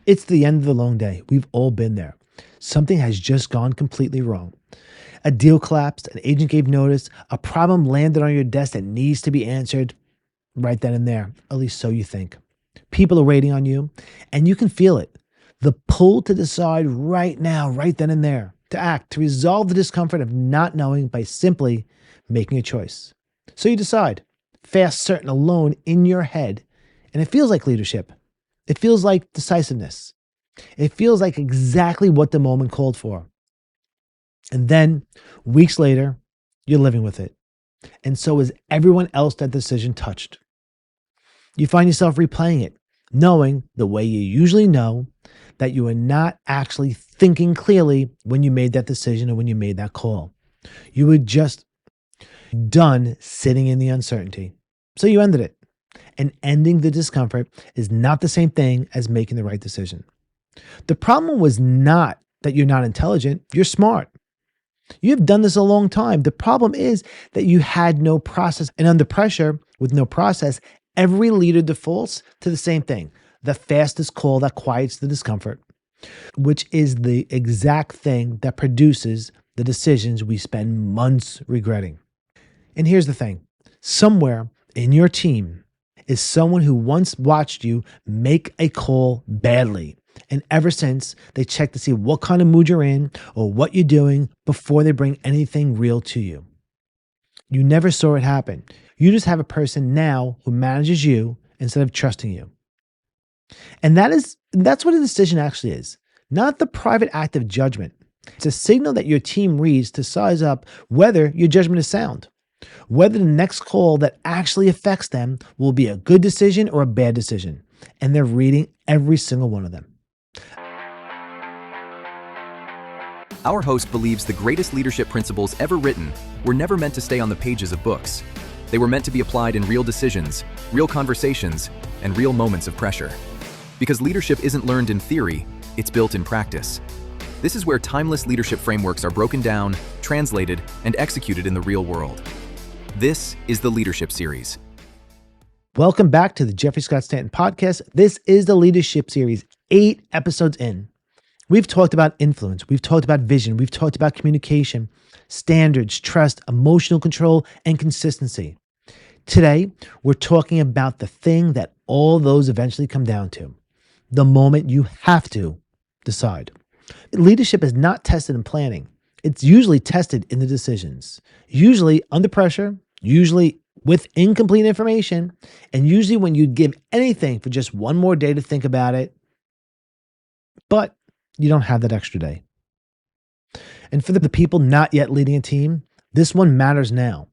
It's the end of the long day. We've all been there. Something has just gone completely wrong. A deal collapsed, an agent gave notice, a problem landed on your desk that needs to be answered right then and there. At least so you think. People are waiting on you, and you can feel it. The pull to decide right now, right then and there, to act, to resolve the discomfort of not knowing by simply making a choice. So you decide, fast, certain, alone in your head, and it feels like leadership. It feels like decisiveness. It feels like exactly what the moment called for. And then, weeks later, you're living with it. And so is everyone else that decision touched. You find yourself replaying it, knowing the way you usually know that you are not actually thinking clearly when you made that decision or when you made that call. You were just done sitting in the uncertainty. So you ended it. And ending the discomfort is not the same thing as making the right decision. The problem was not that you're not intelligent, you're smart. You have done this a long time. The problem is that you had no process. And under pressure, with no process, every leader defaults to the same thing, the fastest call that quiets the discomfort, which is the exact thing that produces the decisions we spend months regretting. And here's the thing, somewhere in your team is someone who once watched you make a call badly. And ever since, they check to see what kind of mood you're in or what you're doing before they bring anything real to you. You never saw it happen. You just have a person now who manages you instead of trusting you. And that's what a decision actually is. Not the private act of judgment. It's a signal that your team reads to size up whether your judgment is sound, whether the next call that actually affects them will be a good decision or a bad decision. And they're reading every single one of them. Our host believes the greatest leadership principles ever written were never meant to stay on the pages of books. They were meant to be applied in real decisions, real conversations, and real moments of pressure. Because leadership isn't learned in theory, it's built in practice. This is where timeless leadership frameworks are broken down, translated, and executed in the real world. This is the Leadership Series. Welcome back to the Jeffrey Scott Stanton podcast. This is the Leadership Series, 8 episodes in. We've talked about influence, we've talked about vision, we've talked about communication, standards, trust, emotional control, and consistency. Today, we're talking about the thing that all those eventually come down to, the moment you have to decide. Leadership is not tested in planning. It's usually tested in the decisions, usually under pressure, usually with incomplete information, and usually when you'd give anything for just one more day to think about it, but you don't have that extra day. And for the people not yet leading a team, this one matters now.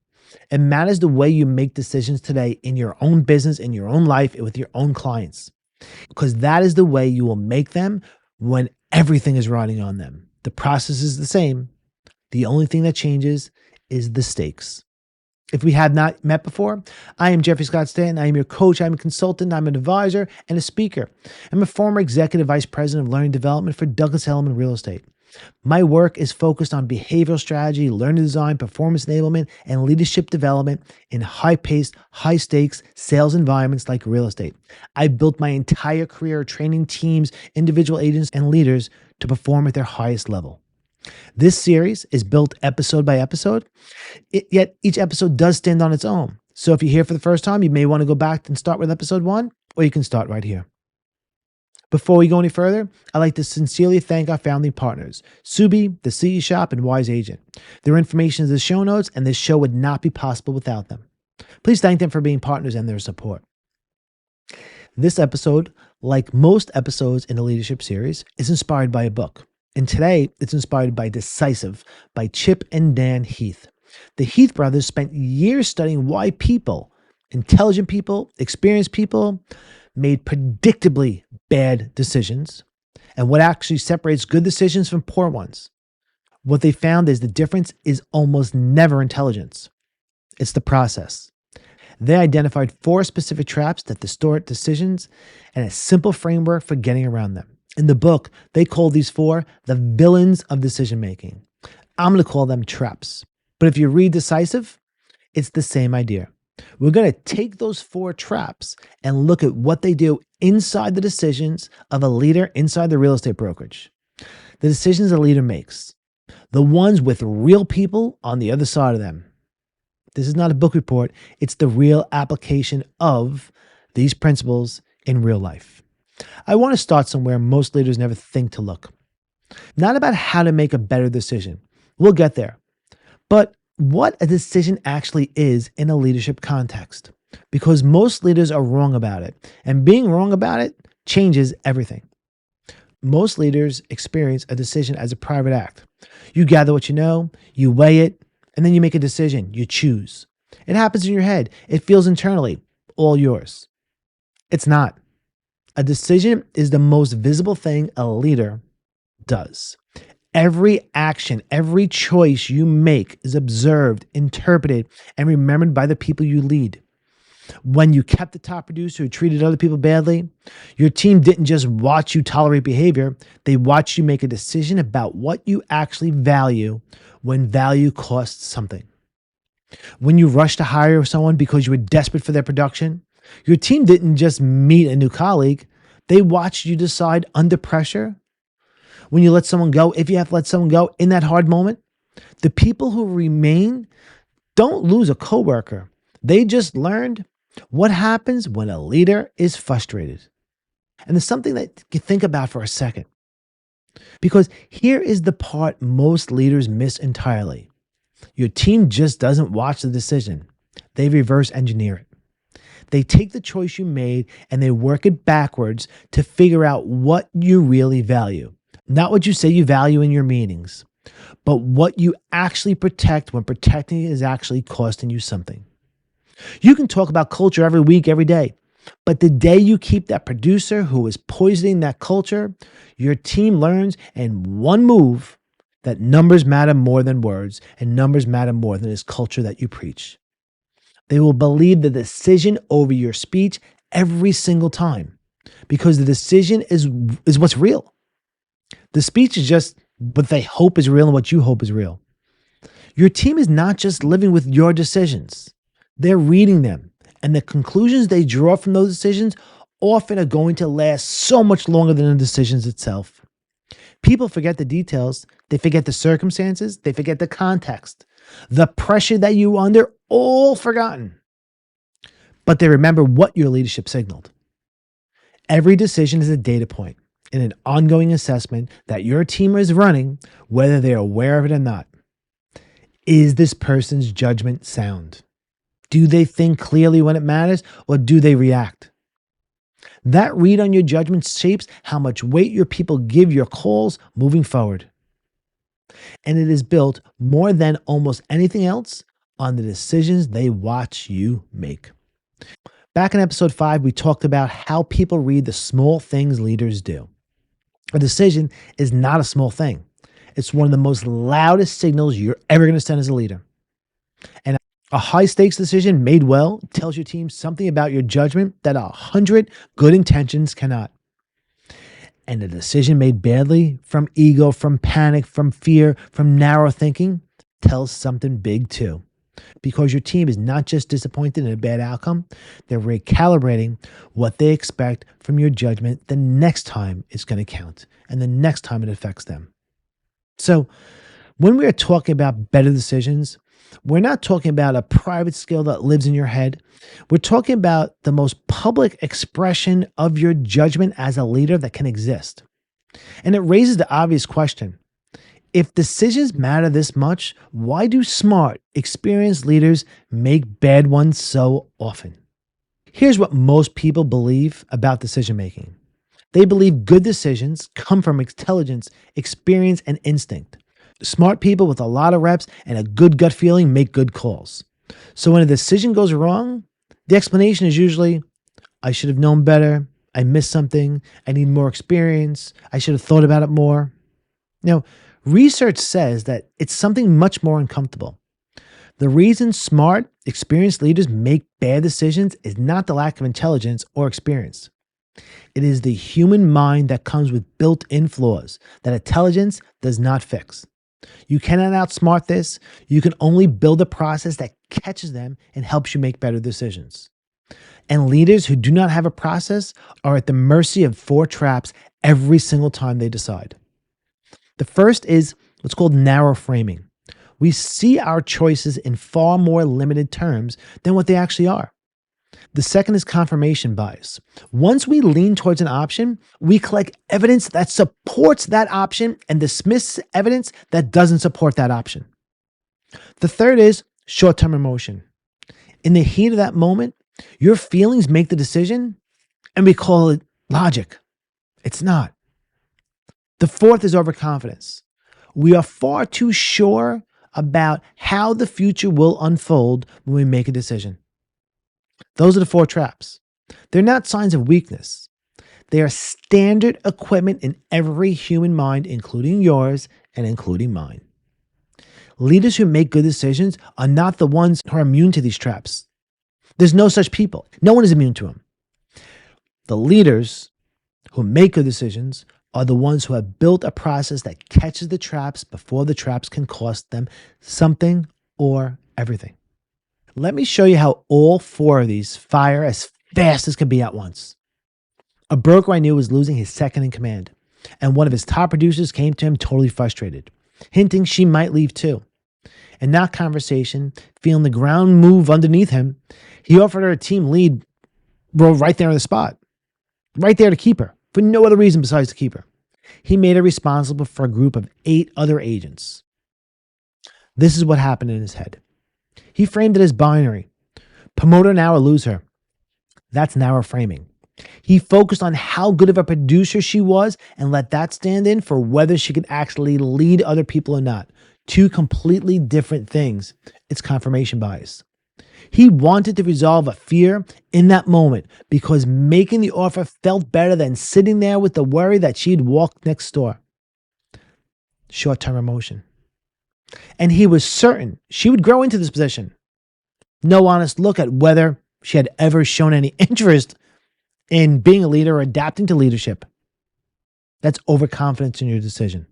It matters the way you make decisions today in your own business, in your own life, and with your own clients. Because that is the way you will make them when everything is riding on them. The process is the same. The only thing that changes is the stakes. If we have not met before, I am Jeffrey Scott Stanton. I am your coach. I'm a consultant. I'm an advisor and a speaker. I'm a former executive vice president of learning development for Douglas Elliman Real Estate. My work is focused on behavioral strategy, learning design, performance enablement, and leadership development in high-paced, high-stakes sales environments like real estate. I've built my entire career training teams, individual agents, and leaders to perform at their highest level. This series is built episode by episode, yet each episode does stand on its own. So if you're here for the first time, you may want to go back and start with episode 1, or you can start right here. Before we go any further, I'd like to sincerely thank our founding partners, Subi, the CE Shop, and Wise Agent. Their information is in the show notes, and this show would not be possible without them. Please thank them for being partners and their support. This episode, like most episodes in the Leadership Series, is inspired by a book. And today, it's inspired by Decisive by Chip and Dan Heath. The Heath brothers spent years studying why people, intelligent people, experienced people, made predictably bad decisions and what actually separates good decisions from poor ones. What they found is the difference is almost never intelligence. It's the process. They identified 4 specific traps that distort decisions and a simple framework for getting around them. In the book, they call these 4 the villains of decision-making. I'm going to call them traps. But if you read Decisive, it's the same idea. We're going to take those 4 traps and look at what they do inside the decisions of a leader inside the real estate brokerage. The decisions a leader makes. The ones with real people on the other side of them. This is not a book report. It's the real application of these principles in real life. I want to start somewhere most leaders never think to look. Not about how to make a better decision. We'll get there. But what a decision actually is in a leadership context. Because most leaders are wrong about it. And being wrong about it changes everything. Most leaders experience a decision as a private act. You gather what you know, you weigh it, and then you make a decision. You choose. It happens in your head. It feels internally. All yours. It's not. A decision is the most visible thing a leader does. Every action, every choice you make is observed, interpreted, and remembered by the people you lead. When you kept the top producer who treated other people badly, your team didn't just watch you tolerate behavior, they watched you make a decision about what you actually value when value costs something. When you rushed to hire someone because you were desperate for their production, your team didn't just meet a new colleague, they watched you decide under pressure. When you let someone go, if you have to let someone go in that hard moment, the people who remain don't lose a coworker. They just learned what happens when a leader is frustrated. And there's something that you think about for a second. Because here is the part most leaders miss entirely. Your team just doesn't watch the decision. They reverse engineer it. They take the choice you made and they work it backwards to figure out what you really value. Not what you say you value in your meetings, but what you actually protect when protecting is actually costing you something. You can talk about culture every week, every day, but the day you keep that producer who is poisoning that culture, your team learns in one move that numbers matter more than words and numbers matter more than this culture that you preach. They will believe the decision over your speech every single time because the decision is what's real. The speech is just what they hope is real and what you hope is real. Your team is not just living with your decisions. They're reading them. And the conclusions they draw from those decisions often are going to last so much longer than the decisions itself. People forget the details. They forget the circumstances. They forget the context. The pressure that you were under, all forgotten. But they remember what your leadership signaled. Every decision is a data point in an ongoing assessment that your team is running, whether they're aware of it or not. Is this person's judgment sound? Do they think clearly when it matters, or do they react? That read on your judgment shapes how much weight your people give your calls moving forward. And it is built more than almost anything else on the decisions they watch you make. Back in episode 5, we talked about how people read the small things leaders do. A decision is not a small thing. It's one of the most loudest signals you're ever going to send as a leader. And a high-stakes decision made well tells your team something about your judgment that 100 good intentions cannot. And a decision made badly, from ego, from panic, from fear, from narrow thinking, tells something big too. Because your team is not just disappointed in a bad outcome, they're recalibrating what they expect from your judgment the next time it's going to count and the next time it affects them. So when we are talking about better decisions, we're not talking about a private skill that lives in your head. We're talking about the most public expression of your judgment as a leader that can exist. And it raises the obvious question. If decisions matter this much, why do smart, experienced leaders make bad ones so often? Here's what most people believe about decision making. They believe good decisions come from intelligence, experience, and instinct. Smart people with a lot of reps and a good gut feeling make good calls. So when a decision goes wrong, the explanation is usually, I should have known better, I missed something, I need more experience, I should have thought about it more. Now, research says that it's something much more uncomfortable. The reason smart, experienced leaders make bad decisions is not the lack of intelligence or experience. It is the human mind that comes with built-in flaws that intelligence does not fix. You cannot outsmart this. You can only build a process that catches them and helps you make better decisions. And leaders who do not have a process are at the mercy of 4 traps every single time they decide. The first is what's called narrow framing. We see our choices in far more limited terms than what they actually are. The second is confirmation bias. Once we lean towards an option, we collect evidence that supports that option and dismiss evidence that doesn't support that option. The third is short-term emotion. In the heat of that moment, your feelings make the decision, and we call it logic. It's not. The fourth is overconfidence. We are far too sure about how the future will unfold when we make a decision. Those are the 4 traps. They're not signs of weakness. They are standard equipment in every human mind, including yours and including mine. Leaders who make good decisions are not the ones who are immune to these traps. There's no such people. No one is immune to them. The leaders who make good decisions are the ones who have built a process that catches the traps before the traps can cost them something or everything. Let me show you how all 4 of these fire as fast as can be at once. A broker I knew was losing his second in command, and one of his top producers came to him totally frustrated, hinting she might leave too. In that conversation, feeling the ground move underneath him, he offered her a team lead role right there on the spot, right there to keep her, for no other reason besides to keep her. He made her responsible for a group of 8 other agents. This is what happened in his head. He framed it as binary. Promote her now or lose her. That's narrow framing. He focused on how good of a producer she was and let that stand in for whether she could actually lead other people or not. 2 completely different things. It's confirmation bias. He wanted to resolve a fear in that moment because making the offer felt better than sitting there with the worry that she'd walk next door. Short-term emotion. And he was certain she would grow into this position. No honest look at whether she had ever shown any interest in being a leader or adapting to leadership. That's overconfidence in your decision.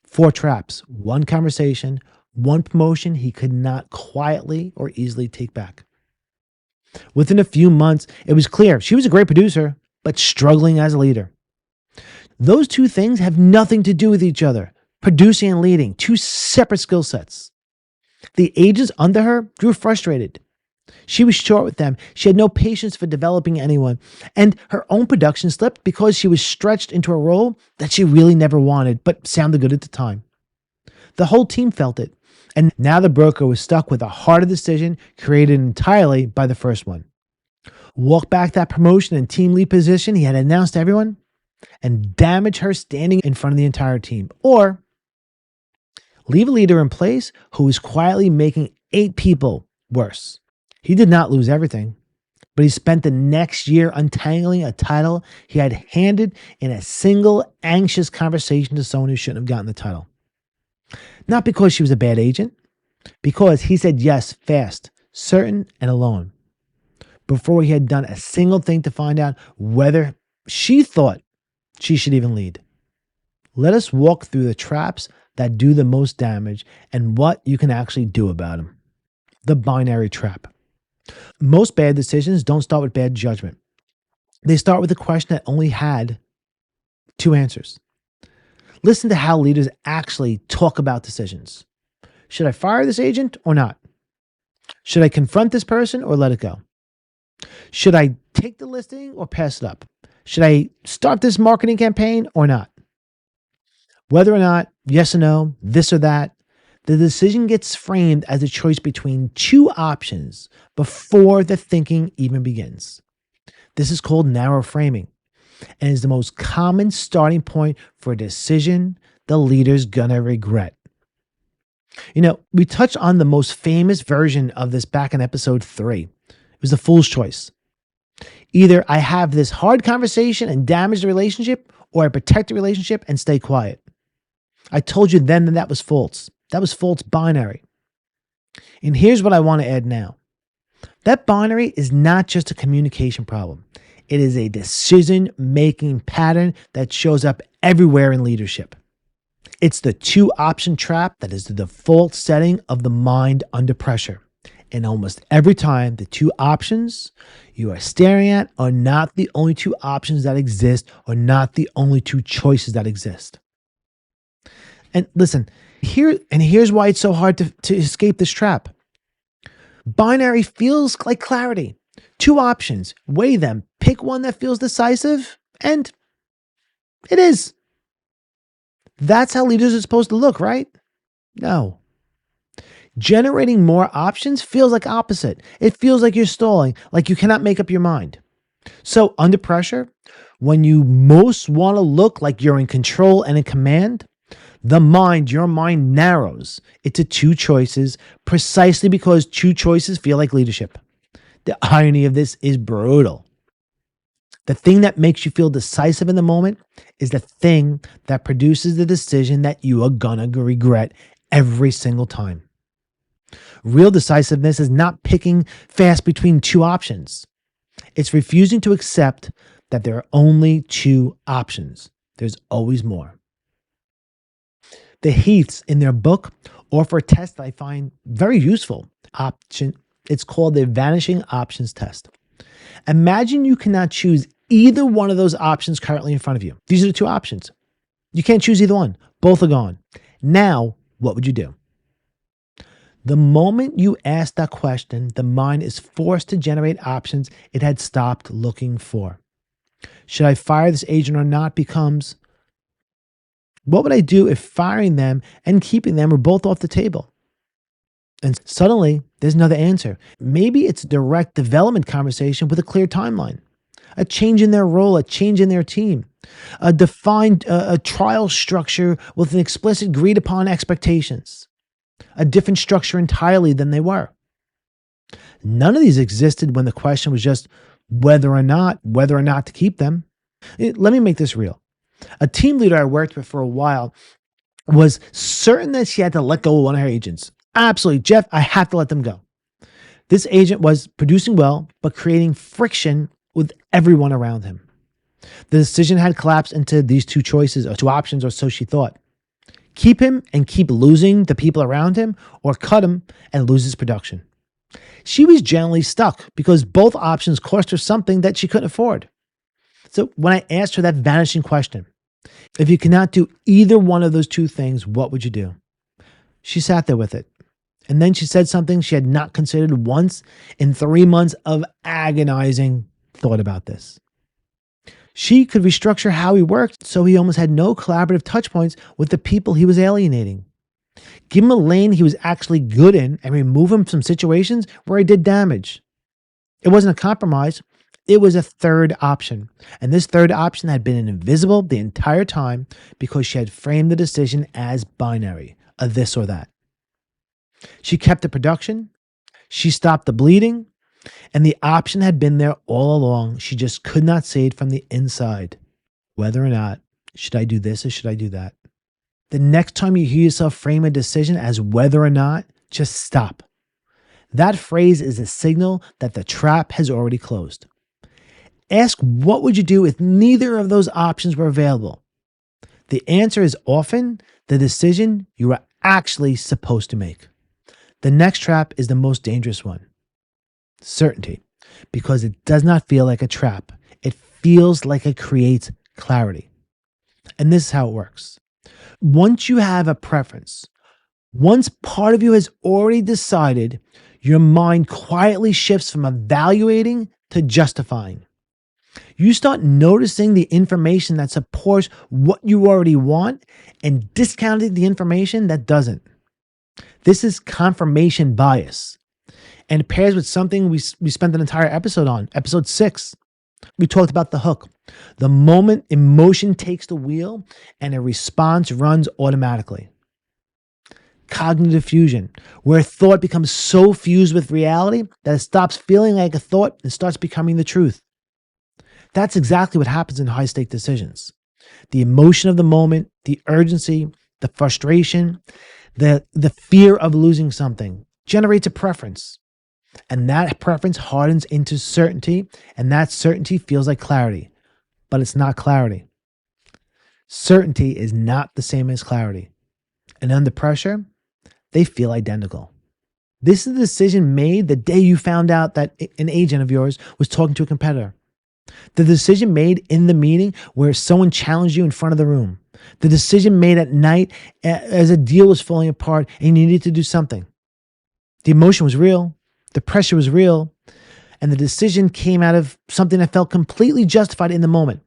4 traps, 1 conversation, 1 promotion he could not quietly or easily take back. Within a few months, it was clear she was a great producer, but struggling as a leader. Those 2 things have nothing to do with each other. Producing and leading, 2 separate skill sets. The agents under her grew frustrated. She was short with them. She had no patience for developing anyone. And her own production slipped because she was stretched into a role that she really never wanted, but sounded good at the time. The whole team felt it. And now the broker was stuck with a harder decision created entirely by the first one. Walk back that promotion and team lead position he had announced to everyone and damage her standing in front of the entire team. Or leave a leader in place who is quietly making 8 people worse. He did not lose everything, but he spent the next year untangling a title he had handed in a single anxious conversation to someone who shouldn't have gotten the title. Not because she was a bad agent, because he said yes fast, certain, and alone, before he had done a single thing to find out whether she thought she should even lead. Let us walk through the traps that do the most damage and what you can actually do about them. The binary trap. Most bad decisions don't start with bad judgment. They start with a question that only had 2 answers. Listen to how leaders actually talk about decisions. Should I fire this agent or not? Should I confront this person or let it go? Should I take the listing or pass it up? Should I start this marketing campaign or not? Whether or not, yes or no, this or that, the decision gets framed as a choice between 2 options before the thinking even begins. This is called narrow framing and is the most common starting point for a decision the leader's gonna regret. You know, we touched on the most famous version of this back in episode 3. It was the fool's choice. Either I have this hard conversation and damage the relationship, or I protect the relationship and stay quiet. I told you then that was false. That was false binary. And here's what I want to add now. That binary is not just a communication problem. It is a decision-making pattern that shows up everywhere in leadership. It's the 2 option trap that is the default setting of the mind under pressure. And almost every time, the two options you are staring at are not the only two options that exist, or not the only two choices that exist. And listen, here's why it's so hard to escape this trap. Binary feels like clarity. Two options, weigh them, pick one that feels decisive, and it is. That's how leaders are supposed to look, right? No. Generating more options feels like opposite. It feels like you're stalling, like you cannot make up your mind. So under pressure, when you most want to look like you're in control and in command, your mind narrows into two choices precisely because two choices feel like leadership. The irony of this is brutal. The thing that makes you feel decisive in the moment is the thing that produces the decision that you are gonna regret every single time. Real decisiveness is not picking fast between two options. It's refusing to accept that there are only two options. There's always more. The Heaths in their book offer a test that I find very useful. It's called the Vanishing options test. Imagine you cannot choose either one of those options currently in front of you. These are the two options. You can't choose either one. Both are gone. Now, what would you do? The moment you ask that question, the mind is forced to generate options it had stopped looking for. Should I fire this agent or not becomes, what would I do if firing them and keeping them were both off the table? And suddenly, there's another answer. Maybe it's a direct development conversation with a clear timeline, a change in their role, a change in their team, a defined a trial structure with an explicit agreed upon expectations, a different structure entirely than they were. None of these existed when the question was just whether or not to keep them. Let me make this real. A team leader I worked with for a while was certain that she had to let go of one of her agents. Absolutely, Jeff, I have to let them go. This agent was producing well, but creating friction with everyone around him. The decision had collapsed into these two choices, or two options, or so she thought. Keep him and keep losing the people around him, or cut him and lose his production. She was generally stuck because both options cost her something that she couldn't afford. So when I asked her that vanishing question, if you cannot do either one of those two things, what would you do? She sat there with it. And then she said something she had not considered once in 3 months of agonizing thought about this. She could restructure how he worked so he almost had no collaborative touch points with the people he was alienating. Give him a lane he was actually good in and remove him from situations where he did damage. It wasn't a compromise. It was a third option. And this third option had been invisible the entire time because she had framed the decision as binary, a this or that. She kept the production. She stopped the bleeding. And the option had been there all along. She just could not see it from the inside. Whether or not, should I do this or should I do that? The next time you hear yourself frame a decision as whether or not, just stop. That phrase is a signal that the trap has already closed. Ask what would you do if neither of those options were available? The answer is often the decision you are actually supposed to make. The next trap is the most dangerous one. Certainty, because it does not feel like a trap. It feels like it creates clarity. And this is how it works. Once you have a preference, once part of you has already decided, your mind quietly shifts from evaluating to justifying. You start noticing the information that supports what you already want and discounting the information that doesn't. This is confirmation bias. And it pairs with something we spent an entire episode on, episode 6. We talked about the hook. The moment emotion takes the wheel and a response runs automatically. Cognitive fusion, where thought becomes so fused with reality that it stops feeling like a thought and starts becoming the truth. That's exactly what happens in high-stake decisions. The emotion of the moment, the urgency, the frustration, the fear of losing something generates a preference. And that preference hardens into certainty, and that certainty feels like clarity. But it's not clarity. Certainty is not the same as clarity. And under pressure, they feel identical. This is the decision made the day you found out that an agent of yours was talking to a competitor. The decision made in the meeting where someone challenged you in front of the room. The decision made at night as a deal was falling apart and you needed to do something. The emotion was real. The pressure was real. And the decision came out of something that felt completely justified in the moment.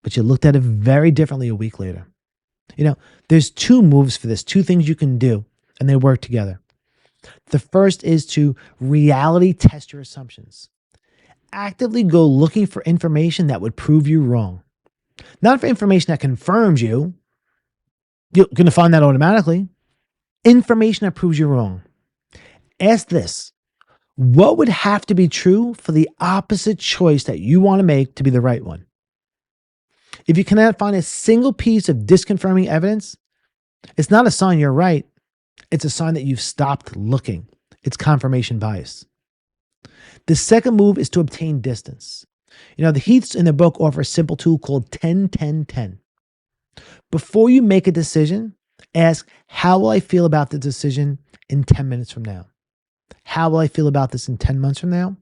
But you looked at it very differently a week later. There's two moves for this, two things you can do, and they work together. The first is to reality test your assumptions. Actively go looking for information that would prove you wrong. Not for information that confirms you. You're going to find that automatically. Information that proves you wrong. Ask this. What would have to be true for the opposite choice that you want to make to be the right one? If you cannot find a single piece of disconfirming evidence, it's not a sign you're right. It's a sign that you've stopped looking. It's confirmation bias. The second move is to obtain distance. The Heaths in their book offer a simple tool called 10-10-10. Before you make a decision, ask, how will I feel about the decision in 10 minutes from now? How will I feel about this in 10 months from now?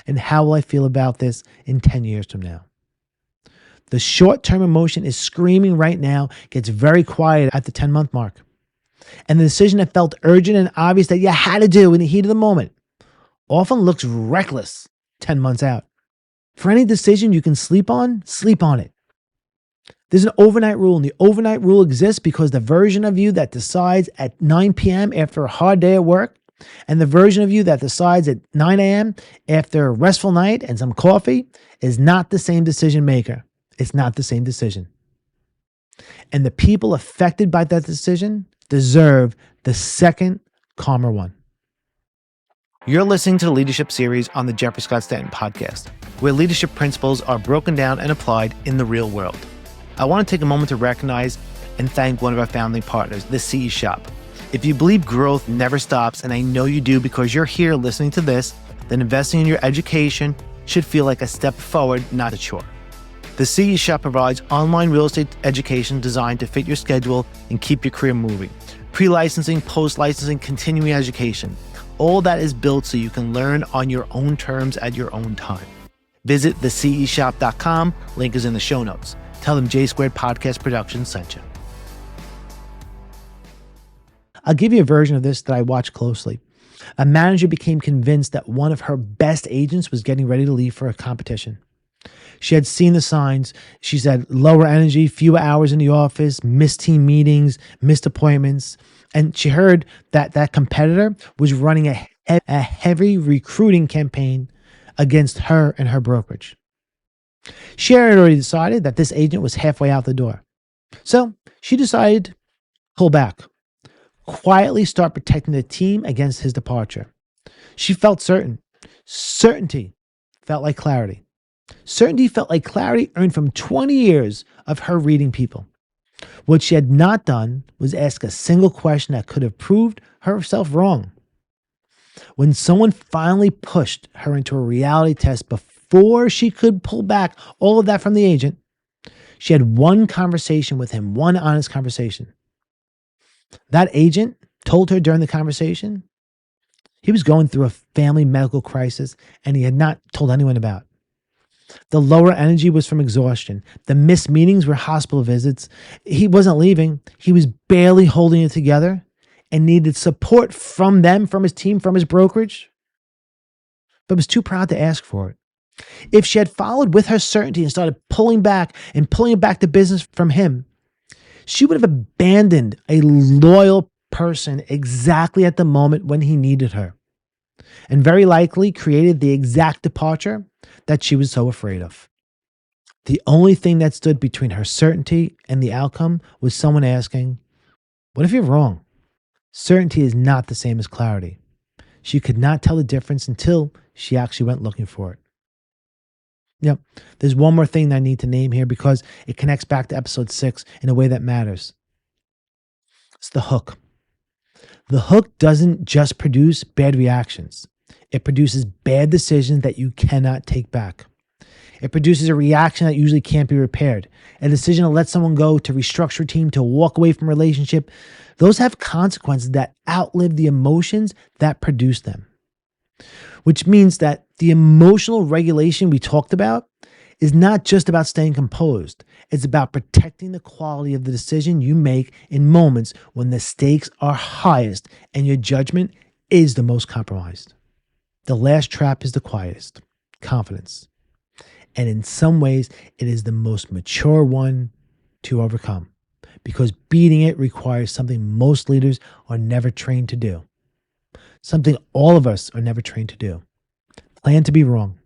And how will I feel about this in 10 years from now? The short-term emotion is screaming right now, gets very quiet at the 10-month mark. And the decision that felt urgent and obvious that you had to do in the heat of the moment often looks reckless 10 months out. For any decision you can sleep on it. There's an overnight rule, and the overnight rule exists because the version of you that decides at 9 p.m. after a hard day at work and the version of you that decides at 9 a.m. after a restful night and some coffee is not the same decision maker. It's not the same decision. And the people affected by that decision deserve the second, calmer one. You're listening to the Leadership Series on the Jeffrey Scott Stanton podcast, where leadership principles are broken down and applied in the real world. I want to take a moment to recognize and thank one of our founding partners, the CE Shop. If you believe growth never stops, and I know you do because you're here listening to this, then investing in your education should feel like a step forward, not a chore. The CE Shop provides online real estate education designed to fit your schedule and keep your career moving. Pre-licensing, post-licensing, continuing education. All that is built so you can learn on your own terms at your own time. Visit theceshop.com. Link is in the show notes. Tell them J Squared Podcast Productions sent you. I'll give you a version of this that I watched closely. A manager became convinced that one of her best agents was getting ready to leave for a competition. She had seen the signs. She said lower energy, fewer hours in the office, missed team meetings, missed appointments. And she heard that that competitor was running a heavy recruiting campaign against her and her brokerage. She had already decided that this agent was halfway out the door. So she decided to pull back, quietly start protecting the team against his departure. She felt certain. Certainty felt like clarity. Certainty felt like clarity earned from 20 years of her reading people. What she had not done was ask a single question that could have proved herself wrong. When someone finally pushed her into a reality test before she could pull back all of that from the agent, she had one conversation with him, one honest conversation. That agent told her during the conversation he was going through a family medical crisis and he had not told anyone about. The lower energy was from exhaustion. The missed meetings were hospital visits. He wasn't leaving. He was barely holding it together and needed support from them, from his team, from his brokerage, but was too proud to ask for it. If she had followed with her certainty and started pulling back the business from him, she would have abandoned a loyal person exactly at the moment when he needed her, and very likely created the exact departure that she was so afraid of. The only thing that stood between her certainty and the outcome was someone asking, "What if you're wrong?" Certainty is not the same as clarity. She could not tell the difference until she actually went looking for it. Yep. There's one more thing that I need to name here because it connects back to episode 6 in a way that matters. It's the hook. The hook doesn't just produce bad reactions. It produces bad decisions that you cannot take back. It produces a reaction that usually can't be repaired. A decision to let someone go, to restructure a team, to walk away from a relationship, those have consequences that outlive the emotions that produce them. Which means that the emotional regulation we talked about is not just about staying composed. It's about protecting the quality of the decision you make in moments when the stakes are highest and your judgment is the most compromised. The last trap is the quietest, confidence. And in some ways, it is the most mature one to overcome because beating it requires something most leaders are never trained to do. Something all of us are never trained to do. Plan to be wrong.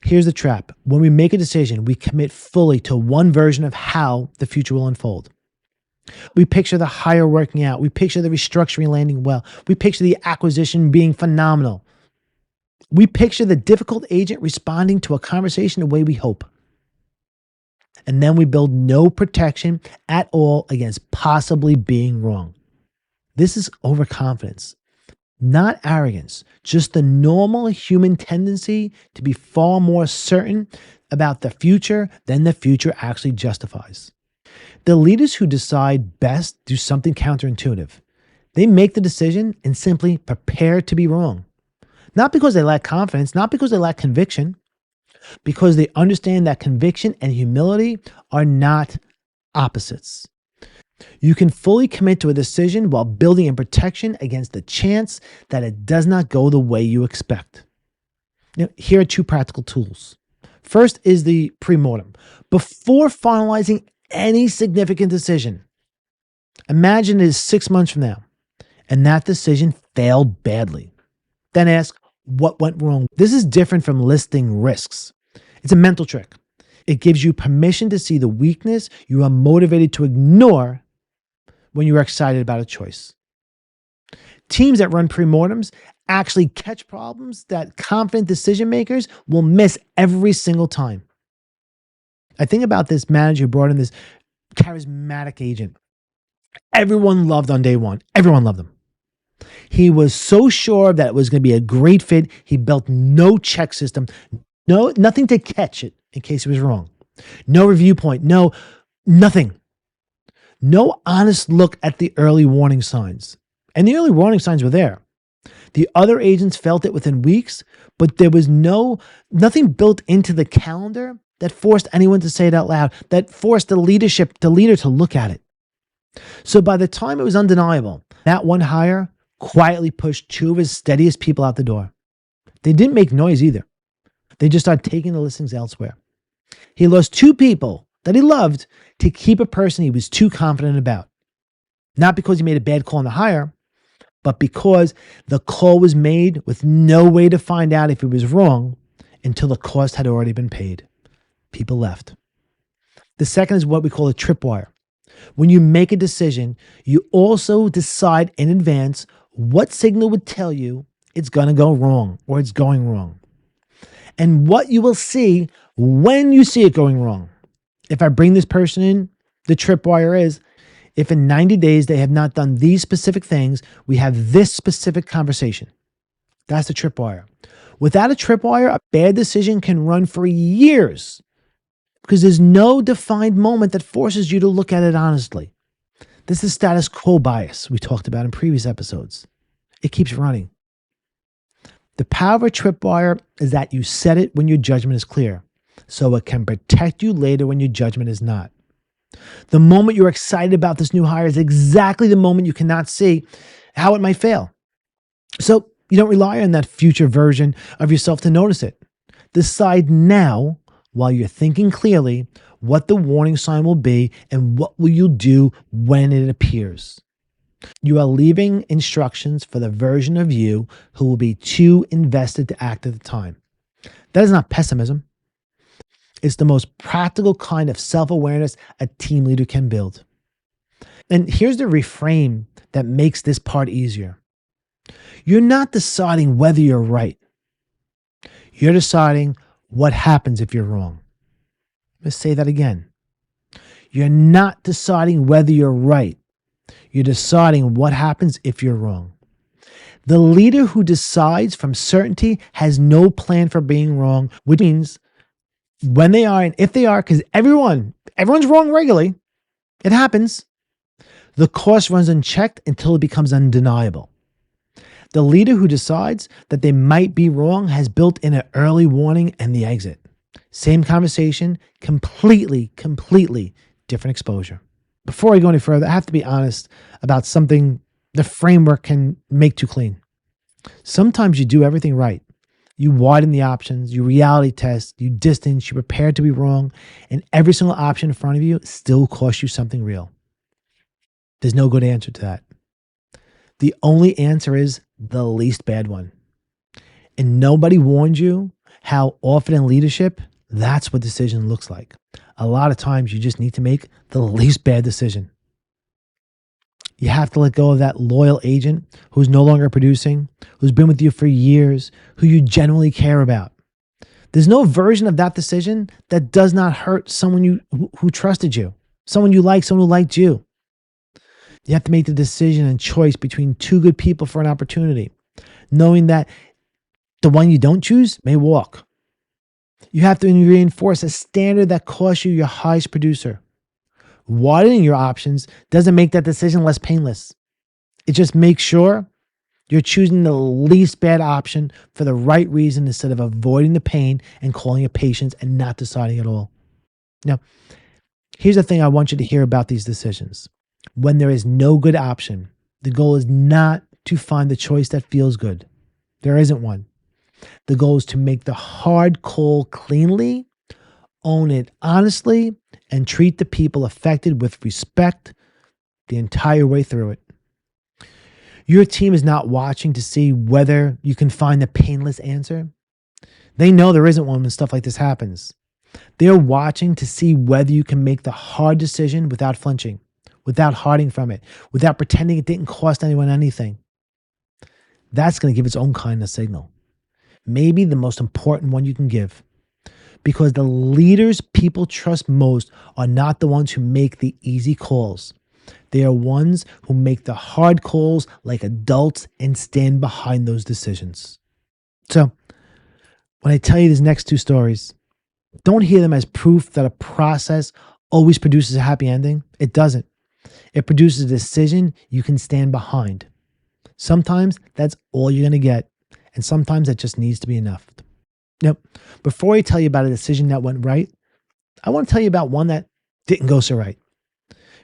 Here's the trap. When we make a decision, we commit fully to one version of how the future will unfold. We picture the hire working out. We picture the restructuring landing well. We picture the acquisition being phenomenal. We picture the difficult agent responding to a conversation the way we hope. And then we build no protection at all against possibly being wrong. This is overconfidence. Not arrogance, just the normal human tendency to be far more certain about the future than the future actually justifies. The leaders who decide best do something counterintuitive. They make the decision and simply prepare to be wrong. Not because they lack confidence, not because they lack conviction, because they understand that conviction and humility are not opposites. You can fully commit to a decision while building in protection against the chance that it does not go the way you expect. Now, here are two practical tools. First is the pre-mortem. Before finalizing any significant decision, imagine it is 6 months from now, and that decision failed badly. Then ask, what went wrong? This is different from listing risks. It's a mental trick. It gives you permission to see the weakness you are motivated to ignore when you are excited about a choice. Teams that run pre-mortems actually catch problems that confident decision makers will miss every single time. I think about this manager who brought in this charismatic agent. Everyone loved on day one. Everyone loved him. He was so sure that it was going to be a great fit. He built no check system, nothing to catch it in case he was wrong. No review point, nothing. No honest look at the early warning signs. And the early warning signs were there. The other agents felt it within weeks, but there was nothing built into the calendar that forced anyone to say it out loud, that forced the leader to look at it. So by the time it was undeniable, that one hire quietly pushed two of his steadiest people out the door. They didn't make noise either. They just started taking the listings elsewhere. He lost two people that he loved to keep a person he was too confident about. Not because he made a bad call on the hire, but because the call was made with no way to find out if he was wrong until the cost had already been paid. People left. The second is what we call a tripwire. When you make a decision, you also decide in advance what signal would tell you it's going to go wrong or it's going wrong. And what you will see when you see it going wrong. If I bring this person in, the tripwire is, if in 90 days they have not done these specific things, we have this specific conversation. That's the tripwire. Without a tripwire, a bad decision can run for years because there's no defined moment that forces you to look at it honestly. This is status quo bias we talked about in previous episodes. It keeps running. The power of a tripwire is that you set it when your judgment is clear, so it can protect you later when your judgment is not. The moment you're excited about this new hire is exactly the moment you cannot see how it might fail. So you don't rely on that future version of yourself to notice it. Decide now, while you're thinking clearly, what the warning sign will be and what will you do when it appears. You are leaving instructions for the version of you who will be too invested to act at the time. That is not pessimism. It's the most practical kind of self-awareness a team leader can build. And here's the reframe that makes this part easier. You're not deciding whether you're right. You're deciding what happens if you're wrong. Let's say that again. You're not deciding whether you're right. You're deciding what happens if you're wrong. The leader who decides from certainty has no plan for being wrong, which means When they are, and if they are, because everyone's wrong regularly. It happens. The course runs unchecked until it becomes undeniable. The leader who decides that they might be wrong has built in an early warning and the exit. Same conversation, completely different exposure. Before I go any further, I have to be honest about something the framework can make too clean. Sometimes you do everything right. You widen the options, you reality test, you distance, you prepare to be wrong, and every single option in front of you still costs you something real. There's no good answer to that. The only answer is the least bad one. And nobody warned you how often in leadership, that's what decision looks like. A lot of times you just need to make the least bad decision. You have to let go of that loyal agent who's no longer producing, who's been with you for years, who you genuinely care about. There's no version of that decision that does not hurt someone who trusted you, someone you like, someone who liked you. You have to make the decision and choice between two good people for an opportunity, knowing that the one you don't choose may walk. You have to reinforce a standard that costs you your highest producer. Widening your options doesn't make that decision less painless. It just makes sure you're choosing the least bad option for the right reason instead of avoiding the pain and calling it patience and not deciding at all. Now, here's the thing I want you to hear about these decisions. When there is no good option, the goal is not to find the choice that feels good. There isn't one. The goal is to make the hard call cleanly, own it honestly, and treat the people affected with respect the entire way through it. Your team is not watching to see whether you can find the painless answer. They know there isn't one when stuff like this happens. They are watching to see whether you can make the hard decision without flinching, without hiding from it, without pretending it didn't cost anyone anything. That's going to give its own kind of signal. Maybe the most important one you can give. Because the leaders people trust most are not the ones who make the easy calls. They are ones who make the hard calls like adults and stand behind those decisions. So, when I tell you these next two stories, don't hear them as proof that a process always produces a happy ending. It doesn't. It produces a decision you can stand behind. Sometimes that's all you're going to get, and sometimes that just needs to be enough. Now, before I tell you about a decision that went right, I want to tell you about one that didn't go so right.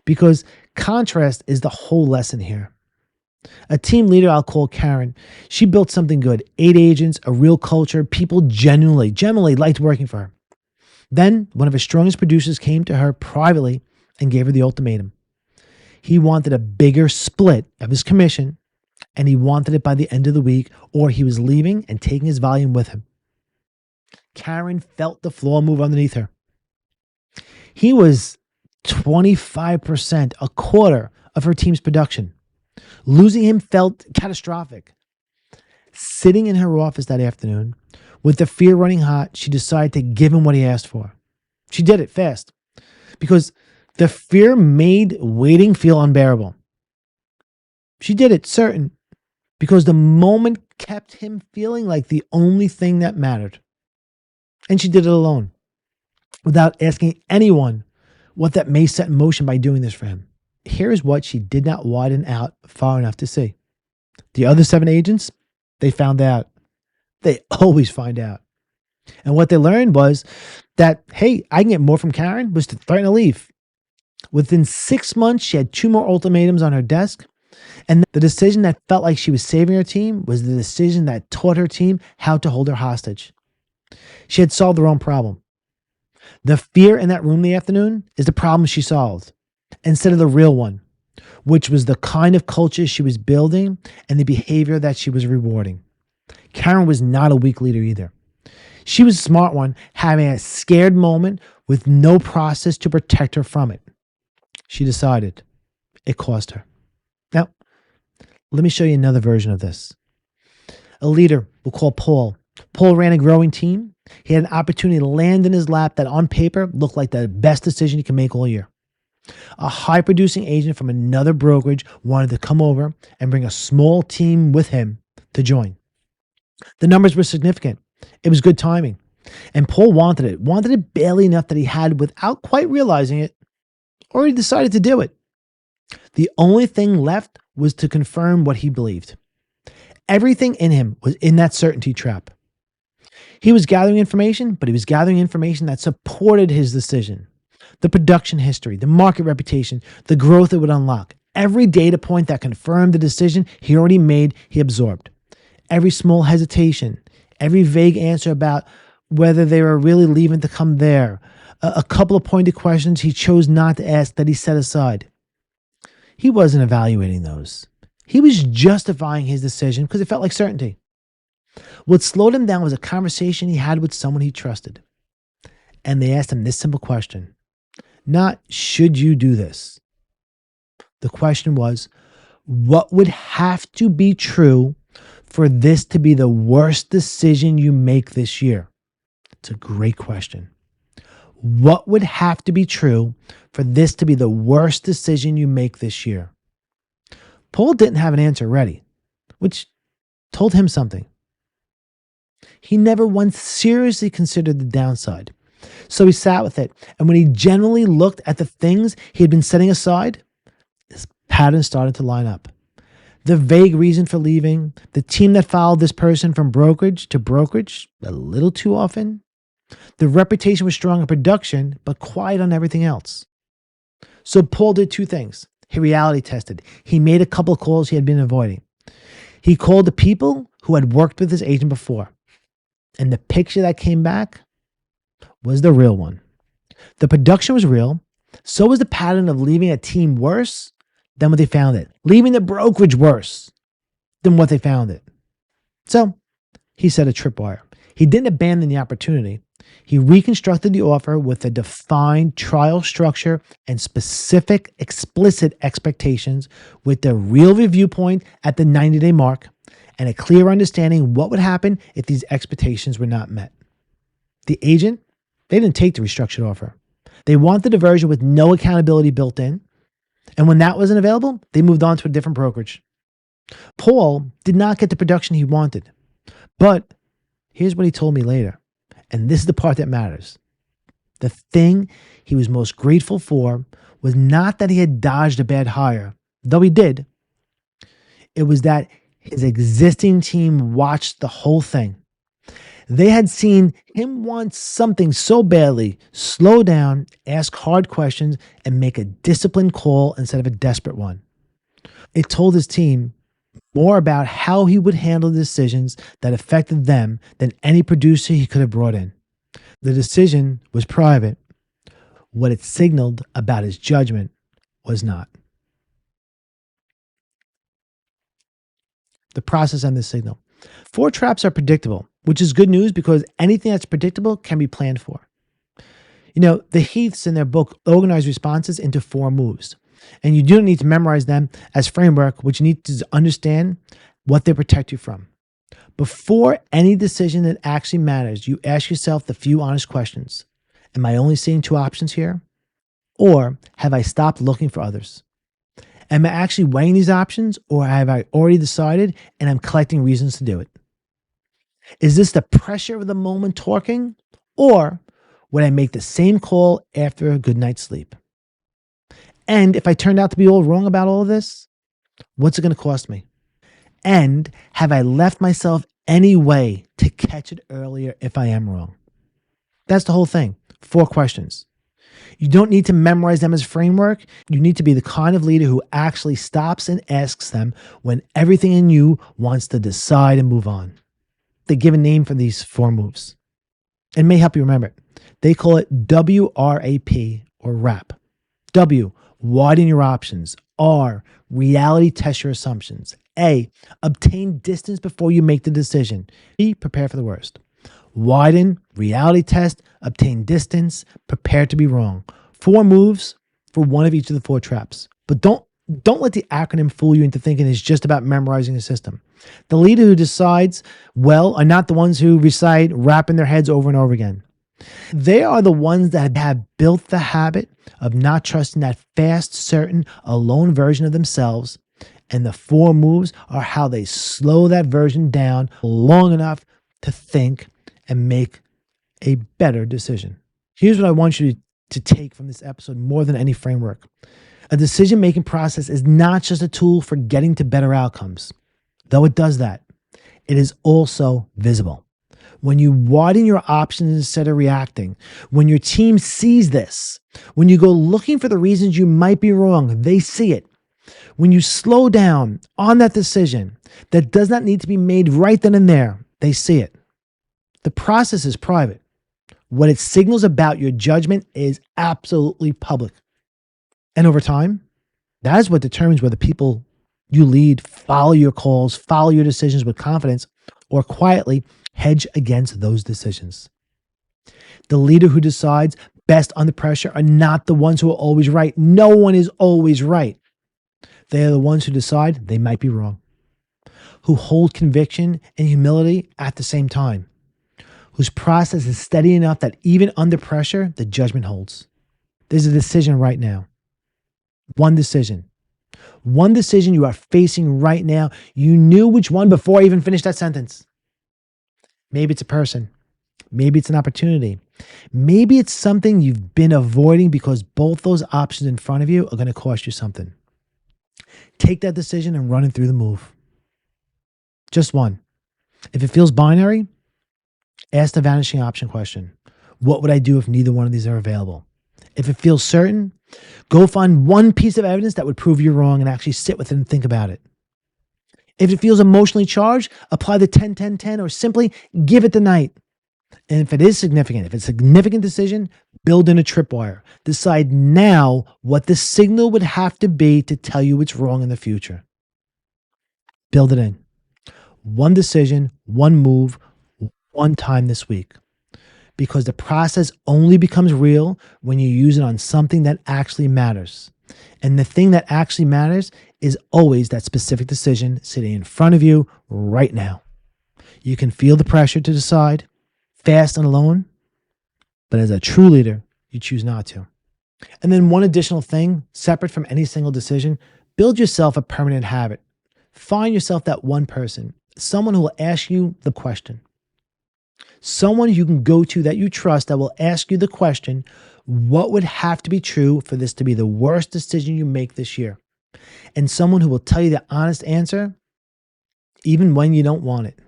Because contrast is the whole lesson here. A team leader I'll call Karen, she built something good. 8 agents, a real culture, people genuinely liked working for her. Then, one of her strongest producers came to her privately and gave her the ultimatum. He wanted a bigger split of his commission, and he wanted it by the end of the week, or he was leaving and taking his volume with him. Karen felt the floor move underneath her. He was 25%, a quarter of her team's production. Losing him felt catastrophic. Sitting in her office that afternoon, with the fear running hot, she decided to give him what he asked for. She did it fast because the fear made waiting feel unbearable. She did it certain because the moment kept him feeling like the only thing that mattered. And she did it alone, without asking anyone what that may set in motion by doing this for him. Here's what she did not widen out far enough to see. The other 7 agents, they found out. They always find out. And what they learned was that, hey, I can get more from Karen, was to threaten to leave. Within 6 months, she had 2 more ultimatums on her desk. And the decision that felt like she was saving her team was the decision that taught her team how to hold her hostage. She had solved her own problem. The fear in that room the afternoon is the problem she solved instead of the real one, which was the kind of culture she was building and the behavior that she was rewarding. Karen was not a weak leader either. She was a smart one, having a scared moment with no process to protect her from it. She decided. It cost her. Now, let me show you another version of this. A leader we'll call Paul. Paul ran a growing team. He had an opportunity to land in his lap that on paper looked like the best decision he could make all year. A high-producing agent from another brokerage wanted to come over and bring a small team with him to join. The numbers were significant. It was good timing. And Paul wanted it badly enough that he had, without quite realizing it, already decided to do it. The only thing left was to confirm what he believed. Everything in him was in that certainty trap. He was gathering information, but he was gathering information that supported his decision. The production history, the market reputation, the growth it would unlock. Every data point that confirmed the decision he already made, he absorbed. Every small hesitation, every vague answer about whether they were really leaving to come there, a couple of pointed questions he chose not to ask that he set aside. He wasn't evaluating those. He was justifying his decision because it felt like certainty. What slowed him down was a conversation he had with someone he trusted. And they asked him this simple question. Not, should you do this? The question was, what would have to be true for this to be the worst decision you make this year? It's a great question. What would have to be true for this to be the worst decision you make this year? Paul didn't have an answer ready, which told him something. He never once seriously considered the downside. So he sat with it, and when he generally looked at the things he had been setting aside, his pattern started to line up. The vague reason for leaving, the team that followed this person from brokerage to brokerage a little too often. The reputation was strong in production, but quiet on everything else. So Paul did two things. He reality tested. He made a couple of calls he had been avoiding. He called the people who had worked with his agent before. And the picture that came back was the real one. The production was real. So was the pattern of leaving a team worse than what they found it. Leaving the brokerage worse than what they found it. So he set a tripwire. He didn't abandon the opportunity. He reconstructed the offer with a defined trial structure and specific, explicit expectations with the real review point at the 90-day mark and a clear understanding what would happen if these expectations were not met. The agent, they didn't take the restructured offer. They wanted a version with no accountability built in. And when that wasn't available, they moved on to a different brokerage. Paul did not get the production he wanted. But here's what he told me later. And this is the part that matters. The thing he was most grateful for was not that he had dodged a bad hire, though he did. It was that his existing team watched the whole thing. They had seen him want something so badly, slow down, ask hard questions, and make a disciplined call instead of a desperate one. It told his team more about how he would handle decisions that affected them than any producer he could have brought in. The decision was private. What it signaled about his judgment was not. The process and the signal. 4 traps are predictable, which is good news because anything that's predictable can be planned for. You know, the Heaths in their book organize responses into 4 moves. And you don't need to memorize them as framework, which you need to understand what they protect you from. Before any decision that actually matters, you ask yourself the few honest questions. Am I only seeing 2 options here? Or have I stopped looking for others? Am I actually weighing these options, or have I already decided and I'm collecting reasons to do it? Is this the pressure of the moment talking, or would I make the same call after a good night's sleep? And if I turned out to be all wrong about all of this, what's it going to cost me? And have I left myself any way to catch it earlier if I am wrong? That's the whole thing. 4 questions. You don't need to memorize them as a framework. You need to be the kind of leader who actually stops and asks them when everything in you wants to decide and move on. They give a name for these 4 moves. It may help you remember it. They call it WRAP or RAP. W, widen your options. R, reality test your assumptions. A, obtain distance before you make the decision. B, prepare for the worst. Widen, reality test, obtain distance, prepare to be wrong. 4 moves for one of each of the 4 traps. But don't let the acronym fool you into thinking it's just about memorizing a system. The leader who decides well are not the ones who recite RAP in their heads over and over again. They are the ones that have built the habit of not trusting that fast, certain, alone version of themselves. And the 4 moves are how they slow that version down long enough to think and make a better decision. Here's what I want you to take from this episode more than any framework. A decision-making process is not just a tool for getting to better outcomes, though it does that. It is also visible. When you widen your options instead of reacting, when your team sees this, when you go looking for the reasons you might be wrong, they see it. When you slow down on that decision that does not need to be made right then and there, they see it. The process is private. What it signals about your judgment is absolutely public. And over time, that is what determines whether people you lead follow your calls, follow your decisions with confidence, or quietly hedge against those decisions. The leader who decides best under pressure are not the ones who are always right. No one is always right. They are the ones who decide they might be wrong, who hold conviction and humility at the same time, whose process is steady enough that even under pressure, the judgment holds. There's a decision right now. One decision. One decision you are facing right now. You knew which one before I even finished that sentence. Maybe it's a person. Maybe it's an opportunity. Maybe it's something you've been avoiding because both those options in front of you are going to cost you something. Take that decision and run it through the move. Just one. If it feels binary, ask the vanishing option question. What would I do if neither one of these are available? If it feels certain, go find one piece of evidence that would prove you're wrong and actually sit with it and think about it. If it feels emotionally charged, apply the 10-10-10 or simply give it the night. And if it is significant, if it's a significant decision, build in a tripwire. Decide now what the signal would have to be to tell you it's wrong in the future. Build it in. One decision, one move, one time this week. Because the process only becomes real when you use it on something that actually matters. And the thing that actually matters is always that specific decision sitting in front of you right now. You can feel the pressure to decide, fast and alone, but as a true leader, you choose not to. And then one additional thing, separate from any single decision, build yourself a permanent habit. Find yourself that one person, someone who will ask you the question. Someone you can go to that you trust that will ask you the question, what would have to be true for this to be the worst decision you make this year? And someone who will tell you the honest answer, even when you don't want it.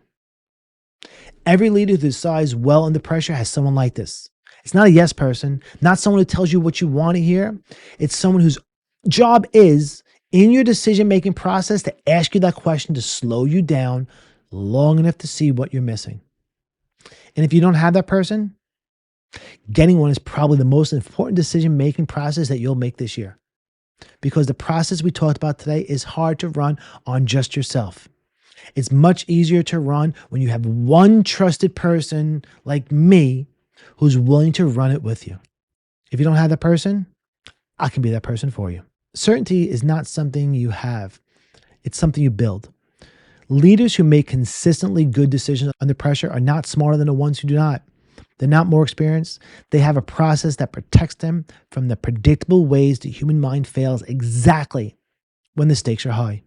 Every leader who decides well under pressure has someone like this. It's not a yes person, not someone who tells you what you want to hear. It's someone whose job is, in your decision-making process, to ask you that question to slow you down long enough to see what you're missing. And if you don't have that person, getting one is probably the most important decision-making process that you'll make this year. Because the process we talked about today is hard to run on just yourself. It's much easier to run when you have one trusted person like me who's willing to run it with you. If you don't have that person, I can be that person for you. Certainty is not something you have. It's something you build. Leaders who make consistently good decisions under pressure are not smarter than the ones who do not. They're not more experienced. They have a process that protects them from the predictable ways the human mind fails exactly when the stakes are high.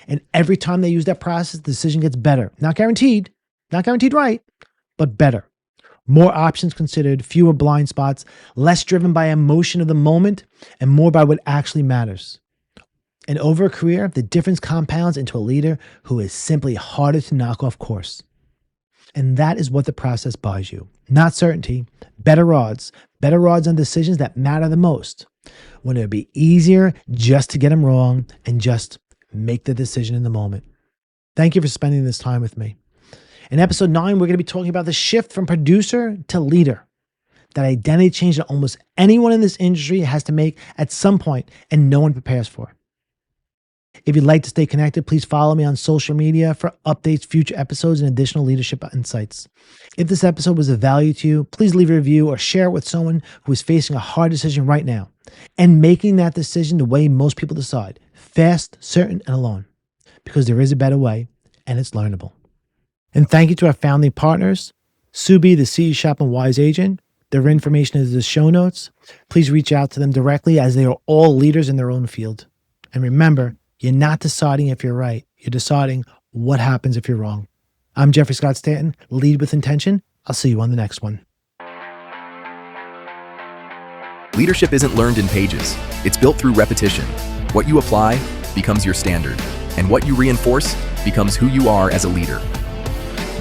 And every time they use that process, the decision gets better. Not guaranteed right, but better. More options considered, fewer blind spots, less driven by emotion of the moment, and more by what actually matters. And over a career, the difference compounds into a leader who is simply harder to knock off course. And that is what the process buys you. Not certainty, better odds on decisions that matter the most, when it would be easier just to get them wrong and just make the decision in the moment. Thank you for spending this time with me. In episode 9, we're going to be talking about the shift from producer to leader. That identity change that almost anyone in this industry has to make at some point and no one prepares for. If you'd like to stay connected, please follow me on social media for updates, future episodes, and additional leadership insights. If this episode was of value to you, please leave a review or share it with someone who is facing a hard decision right now and making that decision the way most people decide, fast, certain, and alone, because there is a better way and it's learnable. And thank you to our founding partners, Subi, the CE Shop and Wise agent. Their information is in the show notes. Please reach out to them directly as they are all leaders in their own field. And remember, you're not deciding if you're right. You're deciding what happens if you're wrong. I'm Jeffrey Scott Stanton. Lead with intention. I'll see you on the next one. Leadership isn't learned in pages. It's built through repetition. What you apply becomes your standard, and what you reinforce becomes who you are as a leader.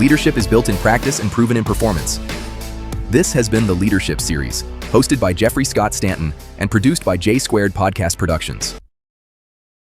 Leadership is built in practice and proven in performance. This has been the Leadership Series, hosted by Jeffrey Scott Stanton and produced by J Squared Podcast Productions.